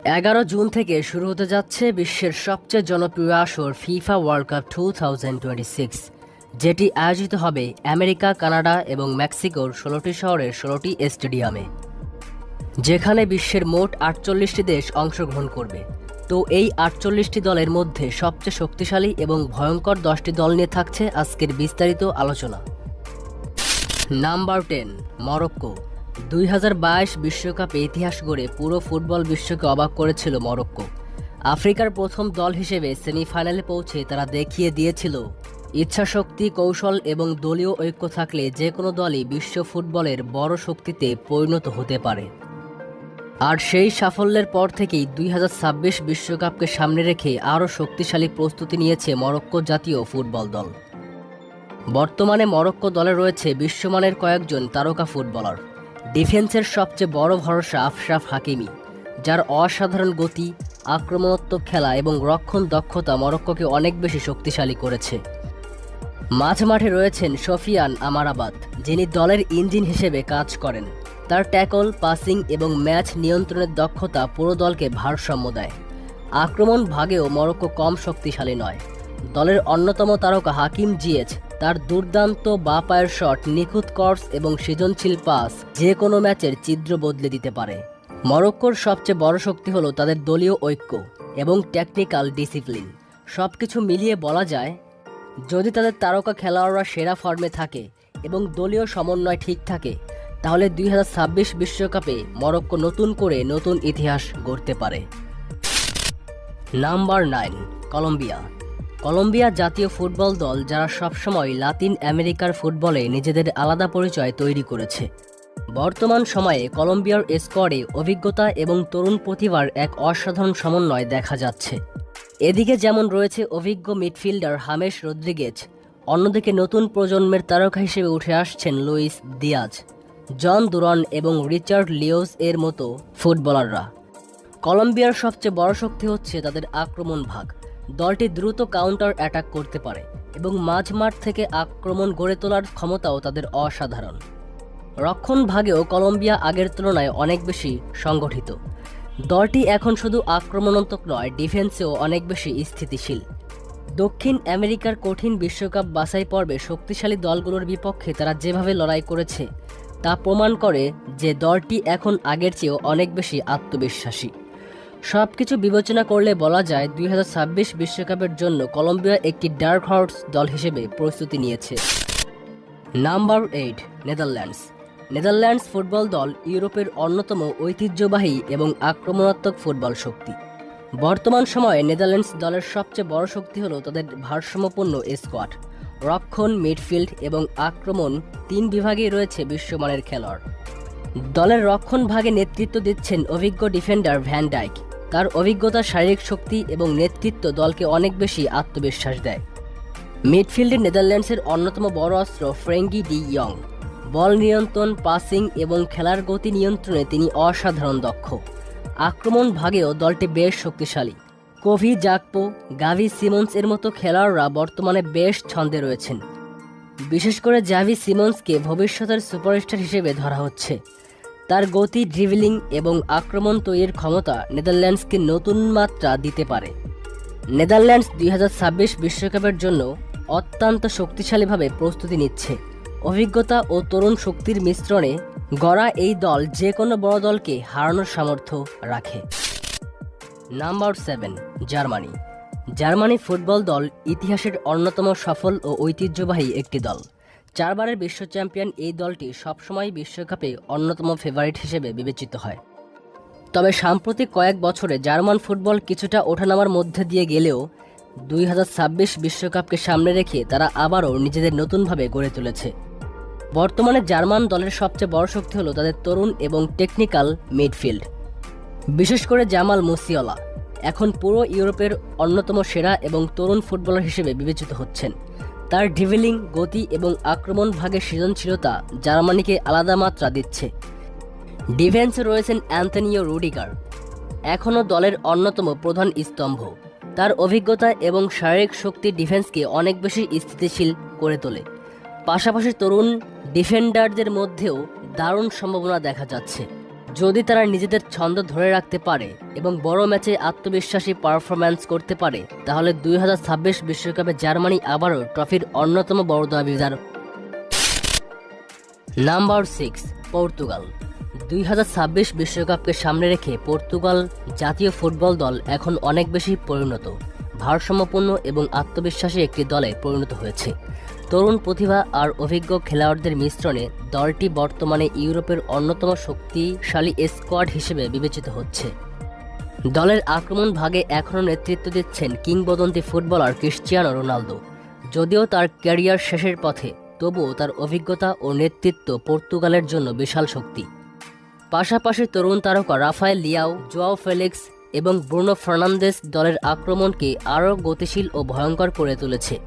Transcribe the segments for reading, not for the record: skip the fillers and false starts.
11 June থেকে শুরু হতে যাচ্ছে বিশ্বের সবচেয়ে জনপ্রিয় আসর ফিফা ওয়ার্ল্ড কাপ 2026, যেটি আয়োজিত হবে আমেরিকা, কানাডা এবং মেক্সিকোর 16টি শহরের 16টি স্টেডিয়ামে, যেখানে বিশ্বের মোট 48টি দেশ অংশগ্রহণ করবে। তো এই 48টি দলের মধ্যে সবচেয়ে শক্তিশালী এবং ভয়ঙ্কর 10টি দল নিয়ে থাকছে আজকের বিস্তারিত আলোচনা। Number 10, Morocco. 2022 বিশ্বকাপে ইতিহাস গড়ে পুরো ফুটবল বিশ্বকে অবাক করেছিল মরক্কো। আফ্রিকার প্রথম দল হিসেবে সেমিফাইনালে পৌঁছে তারা দেখিয়ে দিয়েছিল ইচ্ছাশক্তি, কৌশল এবং দলীয় ঐক্য থাকলে যে কোনো দলই বিশ্ব ফুটবলের বড় শক্তিতে পরিণত হতে পারে। আর সেই সাফল্যের পর থেকেই 2026 বিশ্বকাপকে সামনে রেখে আরও শক্তিশালী প্রস্তুতি নিয়েছে মরক্কো জাতীয় ফুটবল দল। বর্তমানে মরক্কো দলে রয়েছে বিশ্বমানের কয়েকজন তারকা ফুটবলার। ডিফেন্সের সবচেয়ে বড় ভরসা আশরাফ হাকিমি, যার অসাধারণ গতি, আক্রমণাত্মক খেলা এবং রক্ষণ দক্ষতা মরক্কোকে অনেক বেশি শক্তিশালী করেছে। মাঝমাঠে রয়েছেন সফিয়ান আমারাবাত, যিনি দলের ইঞ্জিন হিসেবে কাজ করেন। তার ট্যাকল, পাসিং এবং ম্যাচ নিয়ন্ত্রণের দক্ষতা পুরো দলকে ভারসাম্য দেয়। আক্রমণ ভাগেও মরক্কো কম শক্তিশালী নয়। দলের অন্যতম তারকা হাকিম জিয়েচ, তার দুর্দান্ত বাঁ পায়ের শট, নিখুঁত ক্রস এবং সৃজনশীল পাস যে কোনো ম্যাচের চিত্র বদলে দিতে পারে। মরক্কোর সবচেয়ে বড় শক্তি হলো তাদের দলীয় ঐক্য এবং টেকনিক্যাল ডিসিপ্লিন। সবকিছু মিলিয়ে বলা যায়, যদি তাদের তারকা খেলোয়াড়রা সেরা ফর্মে থাকে এবং দলীয় সমন্বয় ঠিক থাকে, তাহলে 2026 বিশ্বকাপে মরক্কো নতুন ইতিহাস গড়তে পারে। Number 9, Colombia. কলম্বিয়া জাতীয় ফুটবল দল, যারা সবসময় লাতিন আমেরিকার ফুটবলে নিজেদের আলাদা পরিচয় তৈরি করেছে। বর্তমান সময়ে কলম্বিয়ার স্কোয়াডে অভিজ্ঞতা এবং তরুণ প্রতিভার এক অসাধারণ সমন্বয় দেখা যাচ্ছে। এদিকে যেমন রয়েছে অভিজ্ঞ মিডফিল্ডার হামেস রদ্রিগেজ, অন্যদিকে নতুন প্রজন্মের তারকা হিসেবে উঠে আসছেন লুইস দিয়াজ, জন দুরন এবং রিচার্ড লিওস এর মতো ফুটবলাররা। কলম্বিয়ার সবচেয়ে বড় শক্তি হচ্ছে তাদের আক্রমণ ভাগ। দলটি দ্রুত কাউন্টার অ্যাটাক করতে পারে এবং মাঝমাঠ থেকে আক্রমণ গড়ে তোলার ক্ষমতাও তাদের অসাধারণ। রক্ষণ ভাগেও কলম্বিয়া আগের তুলনায় অনেক বেশি সংগঠিত। দলটি এখন শুধু আক্রমণাত্মক নয়, ডিফেন্সেও অনেক বেশি স্থিতিশীল। দক্ষিণ আমেরিকার কঠিন বিশ্বকাপ বাছাই পর্বে শক্তিশালী দলগুলোর বিপক্ষে তারা যেভাবে লড়াই করেছে, তা প্রমাণ করে যে দলটি এখন আগের চেয়েও অনেক বেশি আত্মবিশ্বাসী। সবকিছু বিবেচনা করলে বলা যায় 2026 বিশ্বকাপের জন্য কলম্বিয়া একটি ডার্ক হর্স দল হিসেবে প্রস্তুতি নিয়েছে। Number 8, Netherlands. নেদারল্যান্ডস ফুটবল দল ইউরোপের অন্যতম ঐতিহ্যবাহী এবং আক্রমণাত্মক ফুটবল শক্তি। বর্তমান সময়ে নেদারল্যান্ডস দলের সবচেয়ে বড় শক্তি হল তাদের ভারসাম্যপূর্ণ স্কোয়াড। রক্ষণ, মিডফিল্ড এবং আক্রমণ 3 বিভাগেই রয়েছে বিশ্বমানের খেলোয়াড়। দলের রক্ষণ ভাগে নেতৃত্ব দিচ্ছেন অভিজ্ঞ ডিফেন্ডার ভ্যান ডাইক। তার অভিজ্ঞতা, শারীরিক শক্তি এবং নেতৃত্ব দলকে অনেক বেশি আত্মবিশ্বাস দেয়। মিডফিল্ডে নেদারল্যান্ডসের অন্যতম বড় অস্ত্র ফ্রেঙ্কি ডি ইয়ং। বল নিয়ন্ত্রণ, পাসিং এবং খেলার গতি নিয়ন্ত্রণে তিনি অসাধারণ দক্ষ। আক্রমণ ভাগেও দলটি বেশ শক্তিশালী। কোভি জাকপো, গাভি সিমন্স এর মতো খেলোয়াড়রা বর্তমানে বেশ ছন্দে রয়েছেন। বিশেষ করে জাভি সিমন্সকে ভবিষ্যতের সুপারস্টার হিসেবে ধরা হচ্ছে। তার গতি, ড্রিবলিং এবং আক্রমণ তৈরির ক্ষমতা নেদারল্যান্ডসকে নতুন মাত্রা দিতে পারে। নেদারল্যান্ডস 2026 বিশ্বকাপের জন্য অত্যন্ত শক্তিশালীভাবে প্রস্তুতি নিচ্ছে। অভিজ্ঞতা ও তরুণ শক্তির মিশ্রণে গড়া এই দল যে কোনো বড় দলকে হারানোর সামর্থ্য রাখে। Number 7, Germany. জার্মানি ফুটবল দল ইতিহাসের অন্যতম সফল ও ঐতিহ্যবাহী একটি দল। 4 বারের বিশ্ব চ্যাম্পিয়ন এই দলটি সবসময় বিশ্বকাপে অন্যতম ফেভারিট হিসেবে বিবেচিত হয়। তবে সাম্প্রতিক কয়েক বছরে জার্মান ফুটবল কিছুটা ওঠানামার মধ্যে দিয়ে গেলেও 2026 বিশ্বকাপকে সামনে রেখে তারা আবারও নিজেদের নতুনভাবে গড়ে তুলেছে। বর্তমানে জার্মান দলের সবচেয়ে বড় শক্তি হলো তাদের তরুণ এবং টেকনিক্যাল মিডফিল্ড। বিশেষ করে জামাল মুসিয়ালা এখন পুরো ইউরোপের অন্যতম সেরা এবং তরুণ ফুটবলার হিসেবে বিবেচিত হচ্ছেন। তার ড্রিবলিং, গতি এবং আক্রমণ ভাগের সৃজনশীলতা জার্মানিকে আলাদা মাত্রা দিচ্ছে। ডিফেন্সে রয়েছেন অ্যান্টনিও রুডিগার, এখনও দলের অন্যতম প্রধান স্তম্ভ। তার অভিজ্ঞতা এবং শারীরিক শক্তি ডিফেন্সকে অনেক বেশি স্থিতিশীল করে তোলে। পাশাপাশি তরুণ ডিফেন্ডারদের মধ্যেও দারুণ সম্ভাবনা দেখা যাচ্ছে। যদি তারা নিজেদের ছন্দ ধরে রাখতে পারে এবং বড় ম্যাচে আত্মবিশ্বাসী পারফরম্যান্স করতে পারে, তাহলে 2026 বিশ্বকাপে জার্মানি আবারও ট্রফির অন্যতম বড় দাবিদার। Number 6, Portugal. 2026 বিশ্বকাপকে সামনে রেখে পর্তুগাল জাতীয় ফুটবল দল এখন অনেক বেশি পরিণত, ভারসাম্যপূর্ণ এবং আত্মবিশ্বাসী একটি দলে পরিণত হয়েছে। তরুণ প্রতিভা আর অভিজ্ঞ খেলোয়াড়দের মিশ্রণে দলটি বর্তমানে ইউরোপের অন্যতম শক্তিশালী স্কোয়াড হিসেবে বিবেচিত হচ্ছে। দলের আক্রমণ ভাগে এখনও নেতৃত্ব দিচ্ছেন কিংবদন্তি ফুটবলার ক্রিশ্চিয়ানো রোনালদো। যদিও তার ক্যারিয়ার শেষের পথে, তবুও তার অভিজ্ঞতা ও নেতৃত্ব পর্তুগালের জন্য বিশাল শক্তি। পাশাপাশি তরুণ তারকা রাফায়েল লিয়াও, জোয়াও ফেলিক্স এবং ব্রুনো ফার্নান্দেস দলের আক্রমণকে আরও গতিশীল ও ভয়ঙ্কর করে তুলেছে।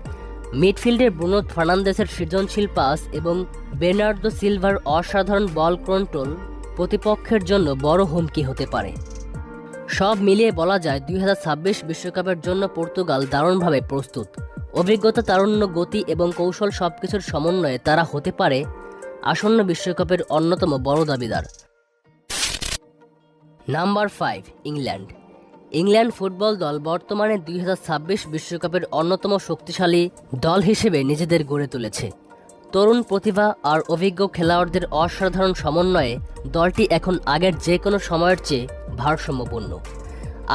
মিডফিল্ডে ব্রুনো ফার্নান্দেসের সৃজনশীল পাস এবং বের্নার্দো সিলভার অসাধারণ বল কন্ট্রোল প্রতিপক্ষের জন্য বড় হুমকি হতে পারে। সব মিলিয়ে বলা যায় 2026 বিশ্বকাপের জন্য পর্তুগাল দারুণভাবে প্রস্তুত। অভিজ্ঞতা, তারুণ্য, গতি এবং কৌশল সবকিছুর সমন্বয়ে তারা হতে পারে আসন্ন বিশ্বকাপের অন্যতম বড় দাবিদার। Number 5, England. ইংল্যান্ড ফুটবল দল বর্তমানে 2026 বিশ্বকাপের অন্যতম শক্তিশালী দল হিসেবে নিজেদের গড়ে তুলেছে। তরুণ প্রতিভা আর অভিজ্ঞ খেলোয়াড়দের অসাধারণ সমন্বয়ে দলটি এখন আগের যে কোনো সময়ের চেয়ে ভারসাম্যপূর্ণ।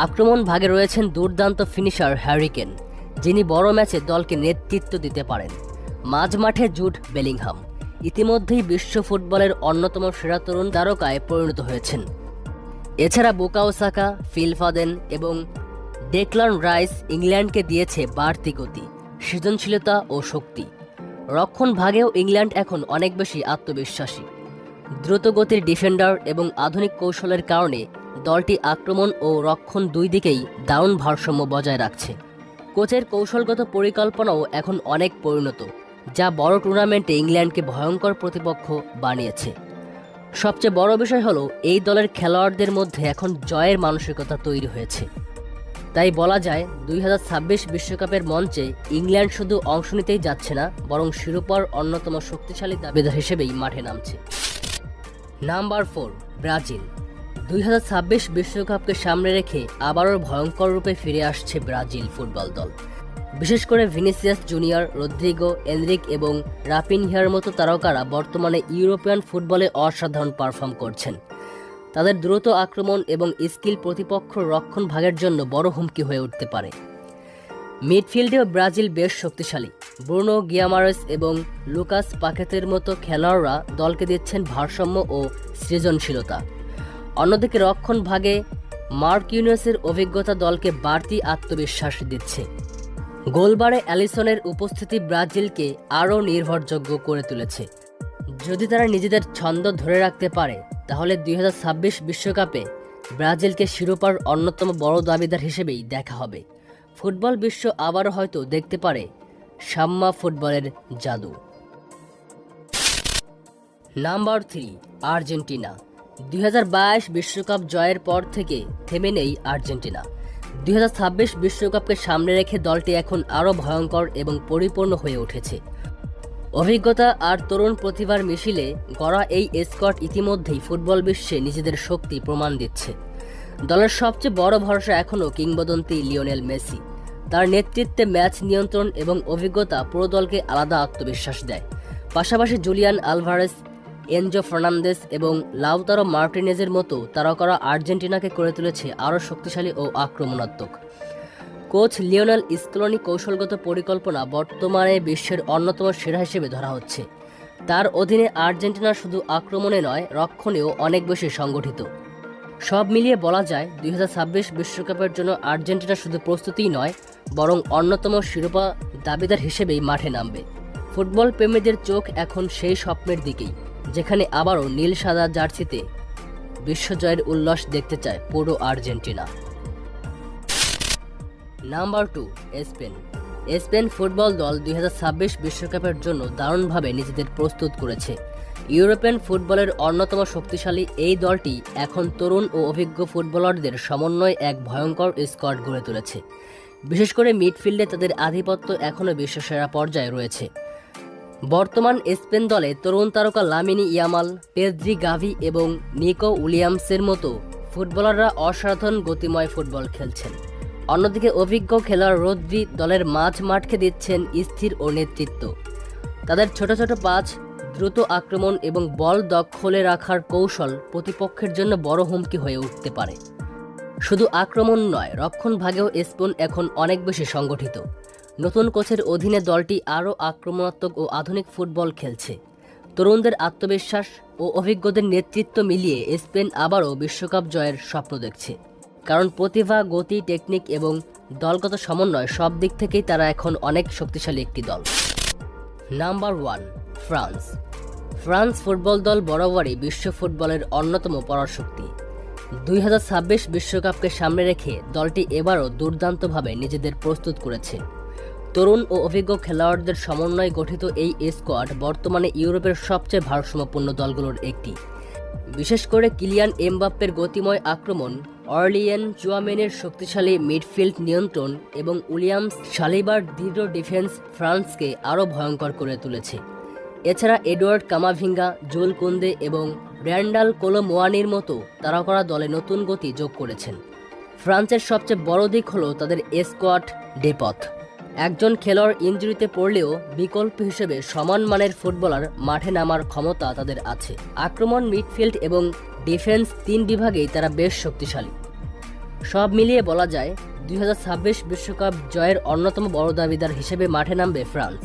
আক্রমণ ভাগে রয়েছেন দুর্দান্ত ফিনিশার হ্যারি কেন, যিনি বড় ম্যাচে দলকে নেতৃত্ব দিতে পারেন। মাঝমাঠে জুড বেলিংহাম ইতিমধ্যেই বিশ্ব ফুটবলের অন্যতম সেরা তরুণ তারকায় পরিণত হয়েছেন। এছাড়া বুকাও সাকা, ফিল ফদেন এবং ডেক্লান রাইস ইংল্যান্ডকে দিয়েছে বাড়তি গতি, সৃজনশীলতা ও শক্তি। রক্ষণ ভাগেও ইংল্যান্ড এখন অনেক বেশি আত্মবিশ্বাসী। দ্রুতগতির ডিফেন্ডার এবং আধুনিক কৌশলের কারণে দলটি আক্রমণ ও রক্ষণ দুই দিকেই দারুণ ভারসাম্য বজায় রাখছে। কোচের কৌশলগত পরিকল্পনাও এখন অনেক পরিণত, যা বড় টুর্নামেন্টে ইংল্যান্ডকে ভয়ঙ্কর প্রতিপক্ষ বানিয়েছে। সবচেয়ে বড় বিষয় হলো এই দলের খেলোয়াড়দের মধ্যে এখন জয়ের মানসিকতা তৈরি হয়েছে। তাই বলা যায় 2026 বিশ্বকাপের মঞ্চে ইংল্যান্ড শুধু অংশ নিতেই যাচ্ছে না, বরং শিরোপার অন্যতম শক্তিশালী দাবিদার হিসেবেই মাঠে নামছে। Number 4, Brazil. 2026 বিশ্বকাপকে সামনে রেখে আবারও ভয়ঙ্কর রূপে ফিরে আসছে ব্রাজিল ফুটবল দল। বিশেষ করে ভিনিসিয়াস জুনিয়র, রদ্রিগো, এনরিক এবং রাফিনহিয়ার মতো তারকারা বর্তমানে ইউরোপিয়ান ফুটবলে অসাধারণ পারফর্ম করছেন। তাদের দ্রুত আক্রমণ এবং স্কিল প্রতিপক্ষ রক্ষণ ভাগের জন্য বড় হুমকি হয়ে উঠতে পারে। মিডফিল্ডেও ব্রাজিল বেশ শক্তিশালী। ব্রুনো গিয়ামারেস এবং লুকাস পাকেতের মতো খেলোয়াড়রা দলকে দিচ্ছেন ভারসাম্য ও সৃজনশীলতা। অন্যদিকে রক্ষণ ভাগে মার্কিনিউসের অভিজ্ঞতা দলকে বাড়তি আত্মবিশ্বাস দিচ্ছে। গোলবারে অ্যালিসনের উপস্থিতি ব্রাজিলকে আরও নির্ভরযোগ্য করে তুলেছে। যদি তারা নিজেদের ছন্দ ধরে রাখতে পারে, তাহলে 2026 বিশ্বকাপে ব্রাজিলকে শিরোপার অন্যতম বড় দাবিদার হিসেবেই দেখা হবে। ফুটবল বিশ্ব আবারও হয়তো দেখতে পারে সাম্মা ফুটবলের জাদু। Number 3, Argentina. 2022 বিশ্বকাপ জয়ের পর থেকে থেমে নেই আর্জেন্টিনা। 2026 বিশ্বকাপকে সামনে রেখে দলটি এখন আরও ভয়ঙ্কর এবং পরিপূর্ণ হয়ে উঠেছে। অভিজ্ঞতা আর তরুণ প্রতিভার মিছিলে গড়া এই স্কোয়াড ইতিমধ্যেই ফুটবল বিশ্বে নিজেদের শক্তি প্রমাণ দিচ্ছে। দলের সবচেয়ে বড় ভরসা এখনও কিংবদন্তি লিওনেল মেসি। তার নেতৃত্বে ম্যাচ নিয়ন্ত্রণ এবং অভিজ্ঞতা পুরো দলকে আলাদা আত্মবিশ্বাস দেয়। পাশাপাশি জুলিয়ান আলভারেস, এনজো ফার্নান্দেস এবং লাউতারো মার্টিনেজের মতো তারকারা আর্জেন্টিনাকে করে তুলেছে আরও শক্তিশালী ও আক্রমণাত্মক। কোচ লিওনেল স্কলোনি কৌশলগত পরিকল্পনা বর্তমানে বিশ্বের অন্যতম সেরা হিসেবে ধরা হচ্ছে। তার অধীনে আর্জেন্টিনা শুধু আক্রমণে নয়, রক্ষণেও অনেক বেশি সংগঠিত। সব মিলিয়ে বলা যায় 2026 বিশ্বকাপের জন্য আর্জেন্টিনা শুধু প্রস্তুতিই নয়, বরং অন্যতম শিরোপা দাবিদার হিসেবেই মাঠে নামবে। ফুটবল প্রেমীদের চোখ এখন সেই স্বপ্নের দিকেই, যেখানে আবারও নীল সাদা জার্সিতে বিশ্বজয়ের উল্লাস দেখতে চায় পুরো Argentina. Number 2, Spain. Spain football দল 2026 বিশ্বকাপের জন্য দারুণভাবে নিজেদের প্রস্তুত করেছে। ইউরোপিয়ান ফুটবলের অন্যতম শক্তিশালী এই দলটি এখন তরুণ ও অভিজ্ঞ ফুটবলারদের সমন্বয়ে এক ভয়ঙ্কর স্কোয়াড গড়ে তুলেছে। বিশেষ করে মিডফিল্ডে তাদের আধিপত্য এখনও বিশ্বসেরা পর্যায়ে রয়েছে। বর্তমান স্পেন দলে তরুণ তারকা লামিনি ইয়ামাল, পেদ্রি, গাভি এবং নিকো উইলিয়ামসের মতো ফুটবলাররা অসাধারণ গতিময় ফুটবল খেলছেন। অন্যদিকে অভিজ্ঞ খেলোয়াড় রদ্রি দলের মাঠকে দিচ্ছেন স্থির ও নেতৃত্ব। তাদের ছোট ছোট পাস, দ্রুত আক্রমণ এবং বল দখলে রাখার কৌশল প্রতিপক্ষের জন্য বড় হুমকি হয়ে উঠতে পারে। শুধু আক্রমণ নয়, রক্ষণভাগেও স্পেন এখন অনেক বেশি সংগঠিত। নতুন কোচের অধীনে দলটি আরও আক্রমণাত্মক ও আধুনিক ফুটবল খেলছে। তরুণদের আত্মবিশ্বাস ও অভিজ্ঞদের নেতৃত্ব মিলিয়ে স্পেন আবারও বিশ্বকাপ জয়ের স্বপ্ন দেখছে। কারণ প্রতিভা, গতি, টেকনিক এবং দলগত সমন্বয় সব দিক থেকেই তারা এখন অনেক শক্তিশালী একটি দল। Number 1, France. ফ্রান্স ফুটবল দল বরাবরই বিশ্ব ফুটবলের অন্যতম পরাশক্তি। 2026 বিশ্বকাপকে সামনে রেখে দলটি এবারও দুর্দান্তভাবে নিজেদের প্রস্তুত করেছে। তরুণ ও অভিজ্ঞ খেলোয়াড়দের সমন্বয়ে গঠিত এই স্কোয়াড বর্তমানে ইউরোপের সবচেয়ে ভারসাম্যপূর্ণ দলগুলোর একটি। বিশেষ করে কিলিয়ান এমবাপ্পের গতিময় আক্রমণ, অর্লিয়েন চুয়ামেনির শক্তিশালী মিডফিল্ড নিয়ন্ত্রণ এবং উইলিয়ামস সালিবার দৃঢ় ডিফেন্স ফ্রান্সকে আরও ভয়ঙ্কর করে তুলেছে। এছাড়া এডওয়ার্ড কামাভিঙ্গা, জুল কুন্দে এবং ব্র্যান্ডাল কোলোমোয়ানির মতো তারকারা দলে নতুন গতি যোগ করেছেন। ফ্রান্সের সবচেয়ে বড় দিক হলো তাদের স্কোয়াড ডেপথ। একজন খেলোয়াড় ইনজুরিতে পড়লেও বিকল্প হিসেবে সমান মানের ফুটবলার মাঠে নামার ক্ষমতা তাদের আছে। আক্রমণ, মিডফিল্ড এবং ডিফেন্স 3 বিভাগেই তারা বেশ শক্তিশালী। সব মিলিয়ে বলা যায় 2026 বিশ্বকাপ জয়ের অন্যতম বড় দাবিদার হিসেবে মাঠে নামবে ফ্রান্স।